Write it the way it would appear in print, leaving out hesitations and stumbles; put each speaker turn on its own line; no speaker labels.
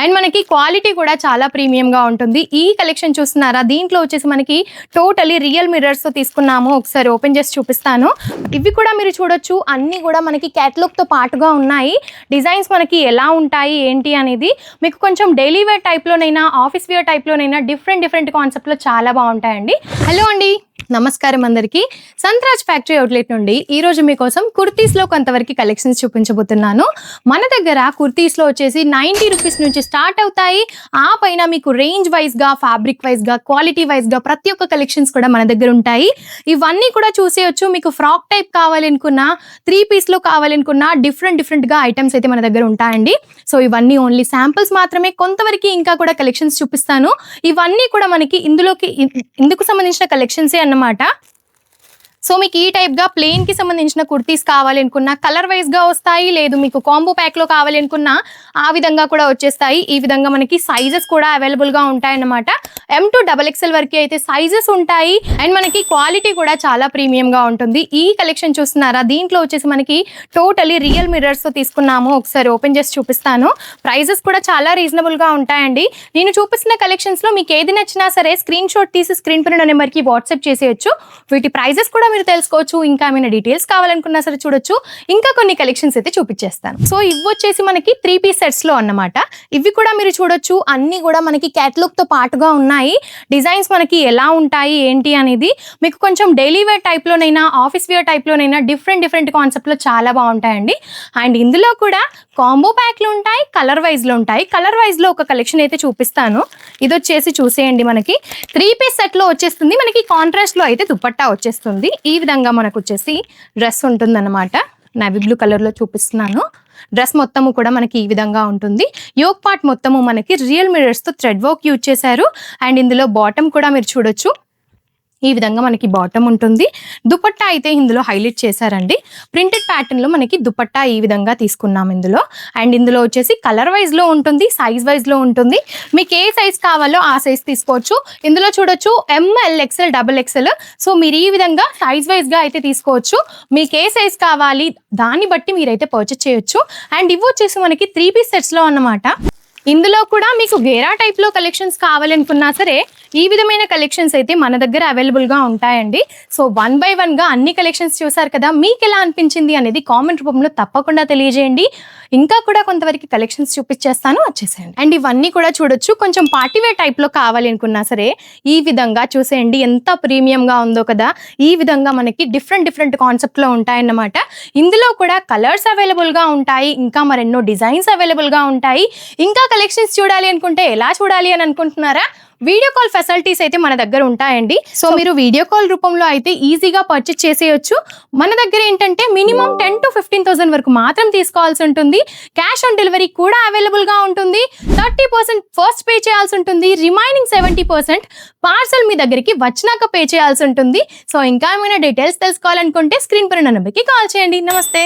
And మనకి quality కూడా చాలా ప్రీమియంగా ఉంటుంది. ఈ కలెక్షన్ చూస్తున్నారా, దీంట్లో వచ్చేసి మనకి టోటలీ రియల్ మిర్రర్స్ తో తీసుకున్నాము. ఒకసారి ఓపెన్ చేసి చూపిస్తాను. ఇవి కూడా మీరు చూడొచ్చు, అన్ని కూడా మనకి క్యాటలాగ్ తో పాటుగా ఉన్నాయి. డిజైన్స్ మనకి ఎలా ఉంటాయి ఏంటి అనేది మీకు కొంచెం డైలీ వేర్ టైప్ లోనైనా ఆఫీస్ వేర్ టైప్ లోనైనా డిఫరెంట్ కాన్సెప్ట్ లో చాలా బాగుంటాయండి. హలో అండి, నమస్కారం అందరికీ. సంతరాజ్ ఫ్యాక్టరీ అవుట్లెట్ నుండి ఈరోజు మీకోసం కుర్తీస్లో కొంతవరకు కలెక్షన్స్ చూపించబోతున్నాను. మన దగ్గర కుర్తీస్లో వచ్చేసి 90 రూపీస్ నుంచి స్టార్ట్ అవుతాయి. ఆ పైన మీకు రేంజ్ వైజ్గా, ఫ్యాబ్రిక్ వైజ్గా, క్వాలిటీ వైజ్గా ప్రతి ఒక్క కలెక్షన్స్ కూడా మన దగ్గర ఉంటాయి. ఇవన్నీ కూడా చూసేయచ్చు. మీకు ఫ్రాక్ టైప్ కావాలనుకున్నా, 3 పీస్లో కావాలనుకున్నా డిఫరెంట్గా ఐటమ్స్ అయితే మన దగ్గర ఉంటాయండి. సో ఇవన్నీ ఓన్లీ శాంపిల్స్ మాత్రమే. కొంతవరకు ఇంకా కూడా కలెక్షన్స్ చూపిస్తాను. ఇవన్నీ కూడా మనకి ఇందుకు సంబంధించిన కలెక్షన్సే అన్నమాట. సో మీకు ఈ టైప్గా ప్లెయిన్కి సంబంధించిన కుర్తీస్ కావాలనుకున్నా కలర్ వైజ్గా వస్తాయి, లేదు మీకు కాంబో ప్యాక్లో కావాలనుకున్నా ఆ విధంగా కూడా వచ్చేస్తాయి. ఈ విధంగా మనకి సైజెస్ కూడా అవైలబుల్గా ఉంటాయన్నమాట. M to XXL వరకు అయితే సైజెస్ ఉంటాయి. అండ్ మనకి క్వాలిటీ కూడా చాలా ప్రీమియంగా ఉంటుంది. ఈ కలెక్షన్ చూస్తున్నారా, దీంట్లో వచ్చేసి మనకి టోటలీ రియల్ మిర్రర్స్తో తీసుకున్నాము. ఒకసారి ఓపెన్ చేసి చూపిస్తాను. ప్రైజెస్ కూడా చాలా రీజనబుల్గా ఉంటాయండి. నేను చూపిస్తున్న కలెక్షన్స్లో మీకు ఏది నచ్చినా సరే స్క్రీన్ షాట్ తీసి స్క్రీన్ పైన నెంబర్కి వాట్సాప్ చేసేయచ్చు. వీటి ప్రైజెస్ కూడా మీరు తెలుసుకోవచ్చు. ఇంకా ఏమైనా డీటెయిల్స్ కావాలనుకున్నా సరే చూడొచ్చు. ఇంకా కొన్ని కలెక్షన్స్ అయితే చూపించేస్తాను. సో ఇవి వచ్చేసి మనకి 3 పీస్ సెట్స్ లో అన్నమాట. ఇవి కూడా మీరు చూడొచ్చు, అన్ని కూడా మనకి క్యాటలాగ్ తో పాటుగా ఉన్నాయి. డిజైన్స్ మనకి ఎలా ఉంటాయి ఏంటి అనేది మీకు కొంచెం డైలీ వేర్ టైప్ లోనైనా ఆఫీస్ వేర్ టైప్ లోనైనా డిఫరెంట్ కాన్సెప్ట్ లో చాలా బాగుంటాయండి. అండ్ ఇందులో కూడా కాంబో ప్యాక్లు ఉంటాయి, కలర్ వైజ్ లో ఉంటాయి. కలర్ వైజ్ లో ఒక కలెక్షన్ అయితే చూపిస్తాను. ఇది వచ్చేసి చూసేయండి, మనకి 3 పీస్ సెట్ లో వచ్చేస్తుంది. మనకి కాంట్రాస్ట్ లో అయితే దుపట్టా వచ్చేస్తుంది. ఈ విధంగా మనకు వచ్చేసి డ్రెస్ ఉంటుందన్నమాట. నేవీ బ్లూ కలర్లో చూపిస్తున్నాను. డ్రెస్ మొత్తము కూడా మనకి ఈ విధంగా ఉంటుంది. యోక్ పార్ట్ మొత్తము మనకి రియల్ మిర్రర్స్తో థ్రెడ్ వర్క్ యూజ్ చేశారు. అండ్ ఇందులో బాటమ్ కూడా మీరు చూడొచ్చు. ఈ విధంగా మనకి బాటమ్ ఉంటుంది. దుపట్టా అయితే ఇందులో హైలైట్ చేశారండి. ప్రింటెడ్ ప్యాటర్న్ లో మనకి దుపట్టా ఈ విధంగా తీసుకున్నాం ఇందులో. అండ్ ఇందులో వచ్చేసి కలర్ వైజ్ లో ఉంటుంది, సైజ్ వైజ్ లో ఉంటుంది. మీకు ఏ సైజ్ కావాలో ఆ సైజ్ తీసుకోవచ్చు. ఇందులో చూడొచ్చు ML, XL, XXL. సో మీరు ఈ విధంగా సైజ్ వైజ్ గా అయితే తీసుకోవచ్చు. మీకు ఏ సైజ్ కావాలి దాన్ని బట్టి మీరైతే పర్చేస్ చేయొచ్చు. అండ్ ఇవి వచ్చేసి మనకి 3 పీస్ సెట్స్ లో అన్నమాట. ఇందులో కూడా మీకు గేరా టైప్ లో కలెక్షన్స్ కావాలనుకున్నా సరే ఈ విధమైన కలెక్షన్స్ అయితే మన దగ్గర అవైలబుల్ గా ఉంటాయండి. సో 1 by 1 గా అన్ని కలెక్షన్స్ చూసారు కదా, మీకు ఎలా అనిపించింది అనేది కామెంట్ రూపంలో తప్పకుండా తెలియజేయండి. ఇంకా కూడా కొంతవరకు కలెక్షన్స్ చూపించేస్తాను, వచ్చేసేయండి. అండ్ ఇవన్నీ కూడా చూడొచ్చు. కొంచెం పార్టీవేర్ టైప్ లో కావాలనుకున్నా సరే ఈ విధంగా చూసేయండి, ఎంత ప్రీమియం గా ఉందో కదా. ఈ విధంగా మనకి డిఫరెంట్ కాన్సెప్ట్ లో ఉంటాయన్నమాట. ఇందులో కూడా కలర్స్ అవైలబుల్ గా ఉంటాయి, ఇంకా మరెన్నో డిజైన్స్ అవైలబుల్ గా ఉంటాయి. ఇంకా కలెక్షన్స్ చూడాలి అనుకుంటే ఎలా చూడాలి అని అనుకుంటున్నారా, వీడియో కాల్ ఫెసిలిటీస్ అయితే మన దగ్గర ఉంటాయండి. సో మీరు వీడియో కాల్ రూపంలో అయితే ఈజీగా పర్చేస్ చేసేయచ్చు. మన దగ్గర ఏంటంటే మినిమం 10 to 15,000 వరకు మాత్రం తీసుకోవాల్సి ఉంటుంది. క్యాష్ ఆన్ డెలివరీ కూడా అవైలబుల్ గా ఉంటుంది. 30% ఫస్ట్ పే చేయాల్సి ఉంటుంది. రిమైనింగ్ 70% పార్సల్ మీ దగ్గరికి వచ్చినాక పే చేయాల్సి ఉంటుంది. సో ఇంకా ఏమైనా డీటెయిల్స్ తెలుసుకోవాలనుకుంటే స్క్రీన్ పైన నెంబర్కి కాల్ చేయండి. నమస్తే.